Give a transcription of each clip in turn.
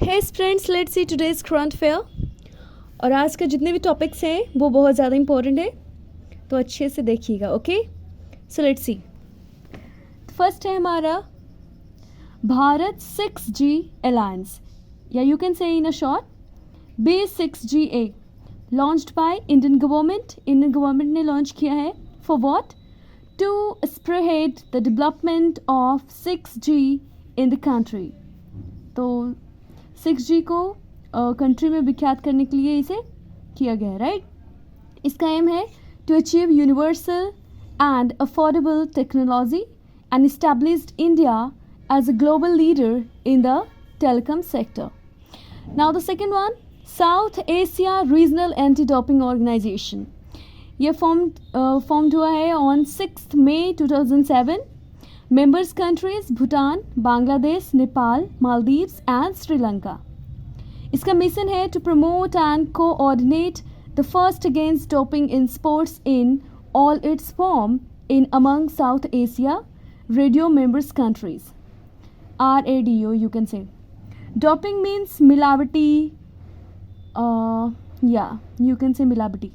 Hey friends, let's see today's current affair. और आज का जितने भी टॉपिक्स हैं वो बहुत ज़्यादा इंपॉर्टेंट है, तो अच्छे से देखिएगा। Okay, so let's see. First है हमारा भारत 6G अलायंस, या you can say in a short B6GA, launched by Indian government. Indian government ने लॉन्च किया है for what? To spearhead the development of 6G in the country. तो 6G को country में विख्यात करने के लिए इसे किया गया है, राइट। इसका एम है to achieve universal and affordable technology and established India as a global leader in the telecom sector. Now the second one, South Asia regional anti doping organisation. ये फॉर्म्ड हुआ है on 6 May 2007। Members countries Bhutan, Bangladesh, Nepal, Maldives and Sri Lanka. इसका mission है to promote and coordinate the first against doping in sports in all its form in among South Asia radio members countries. RADO you can say. Doping means मिलावटी, you can say मिलावटी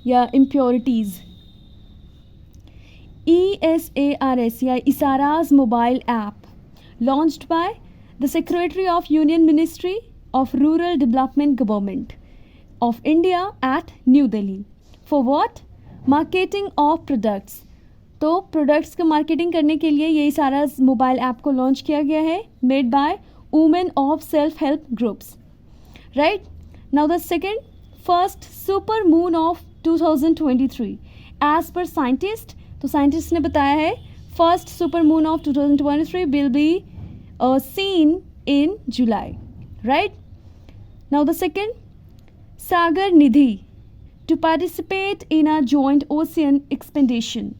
या impurities. ESARS या Isaras mobile app, launched by the Secretary of Union Ministry of Rural Development Government of India at New Delhi. For what? Marketing of products. तो products का marketing करने के लिए ये इसारास मोबाइल ऐप को लॉन्च किया गया है, made by women of self help groups, right. Now the second, first super moon of 2023 as per scientist. तो साइंटिस्ट ने बताया है first super moon of 2023 will be seen in July, right. Now the second, Sagar Nidhi to participate in a joint ocean expedition.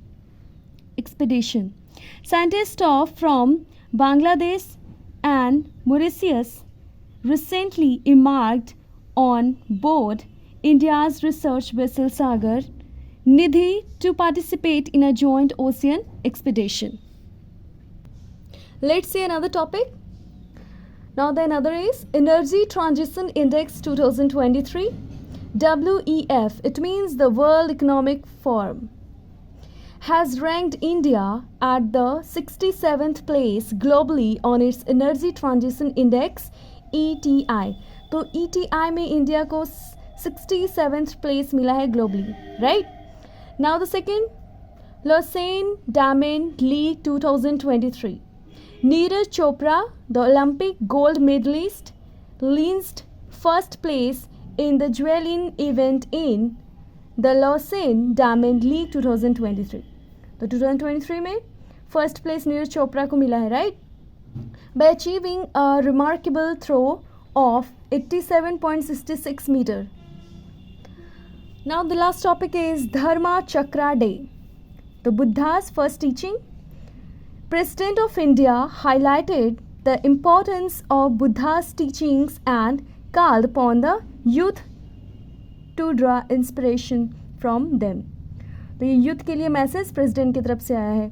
Scientists from Bangladesh and Mauritius recently embarked on board India's research vessel Sagar Nidhi to participate in a joint ocean expedition. Let's see another topic. Now the another is Energy Transition Index 2023, WEF. It means the World Economic Forum has ranked India at the 67th place globally on its Energy Transition Index ETI. तो ETI में India को 67th place मिला है globally, right. Now the second, Lausanne diamond league 2023, Neeraj Chopra the Olympic gold medalist clinched first place in the javelin event in the Lausanne diamond league 2023। तो 2023 में first place Neeraj Chopra को मिला है, right, by achieving a remarkable throw of 87.66 metre. Now the last topic is Dharma Chakra day, the Buddha's first teaching. President of India highlighted the importance of Buddha's teachings and called upon the youth to draw inspiration from them. तो ये youth के लिए message president की तरफ से आया है।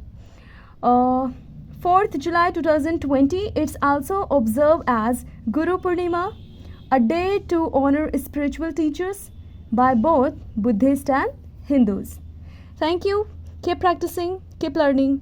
4th July 2020 it's also observe as Guru Purnima, a day to honour spiritual teachers by both Buddhist and Hindus. Thank you, keep practising, keep learning.